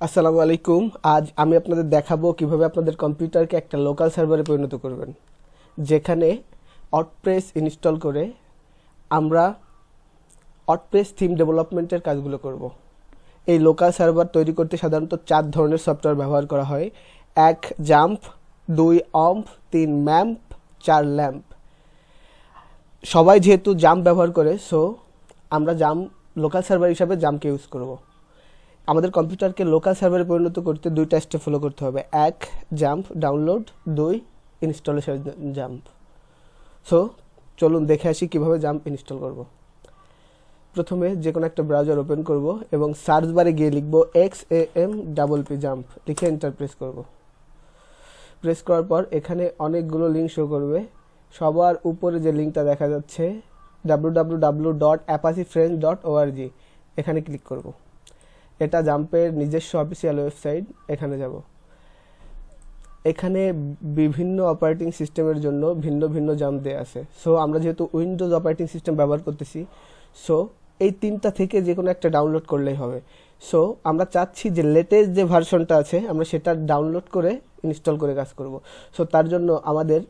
আসসালামু আলাইকুম। আজ আমি আপনাদের দেখাবো কিভাবে আপনাদের কম্পিউটারকে একটা লোকাল সার্ভারে পরিণত করবেন, যেখানে ওয়ার্ডপ্রেস ইনস্টল করে আমরা ওয়ার্ডপ্রেস থিম ডেভেলপমেন্টের কাজগুলো করব। এই লোকাল সার্ভার তৈরি করতে সাধারণত 4 ধরনের সফটওয়্যার ব্যবহার করা হয়। 1 জাম্প, 2 অম্প, 3 ম্যাম্প, 4 ল্যাম্প। সবাই যেহেতু জাম্প ব্যবহার করে, সো আমরা লোকাল সার্ভার হিসাবে জাম্পকে ইউজ করব। আমাদের কম্পিউটারকে লোকাল সার্ভারে পরিণত করতে 2টা স্টেপ ফলো করতে হবে। 1 jump download, 2 installation jump. So চলুন দেখে আসি কিভাবে জাম্প ইনস্টল করব। প্রথমে যে কোনো একটা ব্রাউজার ওপেন করব এবং সার্চ বারে গিয়ে লিখব XAMPP জাম্প, লিখে এন্টার প্রেস করব। প্রেস করার পর এখানে অনেকগুলো লিঙ্ক শো করবে। সবার উপরে যে লিঙ্কটা দেখা যাচ্ছে www.apachefriends.org, এখানে ক্লিক করব। এটা জাম্পের নিজস্ব অফিসিয়াল ওয়েবসাইট, এখানে যাব। এখানে বিভিন্ন অপারেটিং সিস্টেমের জন্য ভিন্ন ভিন্ন জাম্প দেওয়া আছে। সো আমরা যেহেতু উইন্ডোজ অপারেটিং সিস্টেম ব্যবহার করতেছি, সো এই 3টা থেকে যে কোনো একটা ডাউনলোড করলেই হবে। সো আমরা চাচ্ছি যে লেটেস্ট যে ভার্সনটা আছে আমরা সেটা ডাউনলোড করে ইনস্টল করে কাজ করব। সো তার জন্য আমাদের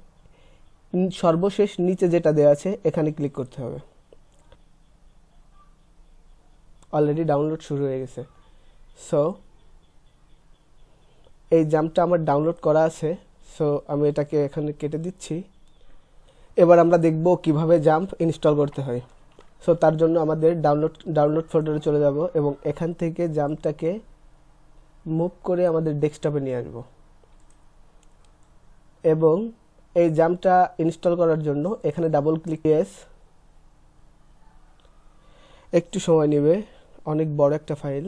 সর্বশেষ নিচে যেটা দেওয়া আছে এখানে ক্লিক করতে হবে। অলরেডি ডাউনলোড শুরু হয়ে গেছে। সো এই জাম্পটা আমার ডাউনলোড করা আছে, সো আমি এটাকে এখানে কেটে দিচ্ছি। এবার আমরা দেখব কিভাবে জাম্প ইনস্টল করতে হয়। সো তার জন্য আমাদের ডাউনলোড ফোল্ডারে চলে যাব এবং এখান থেকে জাম্পটাকে মুভ করে আমাদের ডেস্কটপে নিয়ে আসব। এবং এই জাম্পটা ইনস্টল করার জন্য এখানে ডাবল ক্লিক। একটু সময় নেবে, অনেক বড় একটা ফাইল।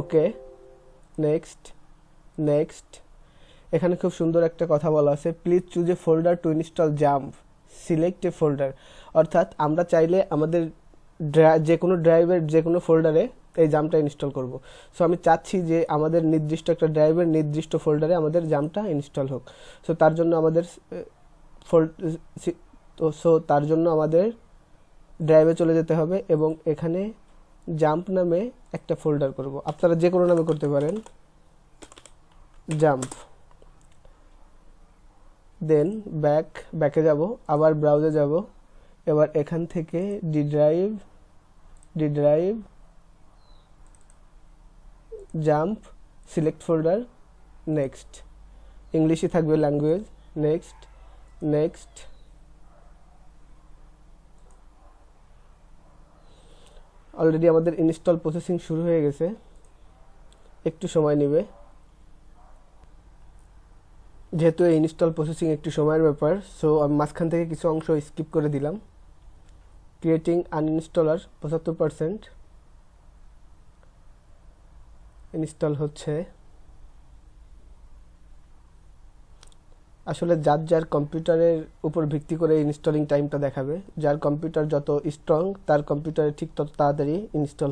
ওকে, নেক্সট। এখানে খুব সুন্দর একটা কথা বলা আছে, please choose a folder two install jump, select A folder. অর্থাৎ আমরা চাইলে আমাদের যে কোনো ড্রাইভের যে কোনো ফোল্ডারে এই জাম্পটা ইনস্টল করব। সো আমি চাচ্ছি যে আমাদের নির্দিষ্ট একটা ড্রাইভের নির্দিষ্ট ফোল্ডারে আমাদের জাম্পটা ইনস্টল হোক। সো তার জন্য আমাদের ড্রাইভে চলে যেতে হবে এবং এখানে জাম্প নামে একটা ফোল্ডার করব। আপনারা যে কোনো নামে করতে পারেন, জাম্প। দেন ব্যাকে যাব, আবার ব্রাউজে যাব। এবার এখান থেকে D drive jump, select folder, next. ইংলিশে থাকবে ল্যাঙ্গুয়েজ, নেক্সট। অলরেডি আমাদের ইনস্টল প্রসেসিং শুরু হয়ে গেছে, একটু সময় নেবে। যেহেতু এই ইনস্টল প্রসেসিং একটু সময়ের ব্যাপার, সো আমি মাঝখান থেকে কিছু অংশ স্কিপ করে দিলাম। ক্রিয়েটিং আনইনস্টলার 75% ইনস্টল হচ্ছে। আসলে যার কম্পিউটারের উপর ভিত্তি করে ইনস্টলিং টাইমটা দেখাবে। যার কম্পিউটার যত স্ট্রং তার কম্পিউটারে ঠিক তত তাড়াতাড়ি ইনস্টল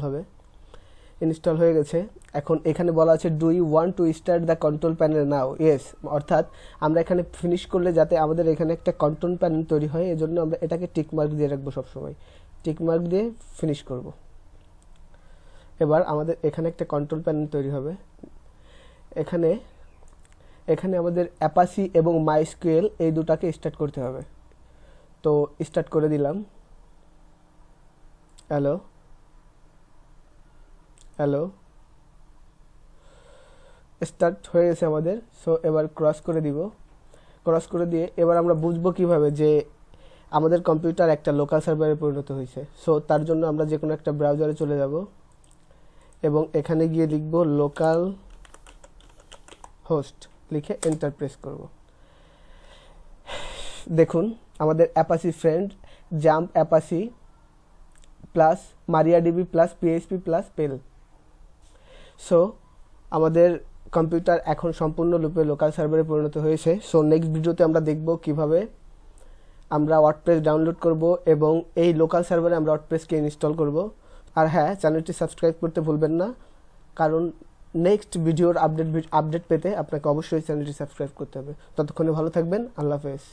হয়ে গেছে। এখন এখানে বলা আছে, do you want to start the control panel now? Yes. অর্থাৎ আমরা এখানে ফিনিশ করলে যাতে আমাদের এখানে একটা কন্ট্রোল প্যানেল তৈরি হয়, এজন্য আমরা এটাকে টিকমার্ক দিয়ে রাখবো সবসময়। টিকমার্ক দিয়ে ফিনিশ করব। এবার আমাদের এখানে একটা কন্ট্রোল প্যানেল তৈরি হবে। এখানে আমাদের অ্যাপাচি এবং মাইস্কুয়েল এই দুটাকে স্টার্ট করতে হবে। তো স্টার্ট করে দিলাম। হ্যালো, স্টার্ট হয়ে গেছে আমাদের। সো এবার ক্রস করে দিয়ে এবার আমরা বুঝবো কিভাবে যে আমাদের কম্পিউটার একটা লোকাল সার্ভারে পরিণত হয়েছে। সো তার জন্য আমরা যে কোনো একটা ব্রাউজারে চলে যাব এবং এখানে গিয়ে লিখব লোকাল হোস্ট, লিখে এন্টার প্রেস করব। দেখুন আমাদের Apache friend, XAMPP Apache plus MariaDB plus PHP plus Perl. So আমাদের কম্পিউটার এখন সম্পূর্ণরূপে লোকাল সার্ভারে পরিণত হয়েছে। সো নেক্সট ভিডিওতে আমরা দেখব কিভাবে আমরা ওয়ার্ডপ্রেস ডাউনলোড করব এবং এই লোকাল সার্ভারে আমরা ওয়ার্ডপ্রেসকে ইনস্টল করব। আর হ্যাঁ, চ্যানেলটি সাবস্ক্রাইব করতে ভুলবেন না, কারণ নেক্সট ভিডিওর আপডেট পেতে আপনাকে অবশ্যই চ্যানেলটি সাবস্ক্রাইব করতে হবে। ততক্ষণে ভালো থাকবেন। আল্লাহ হাফেজ।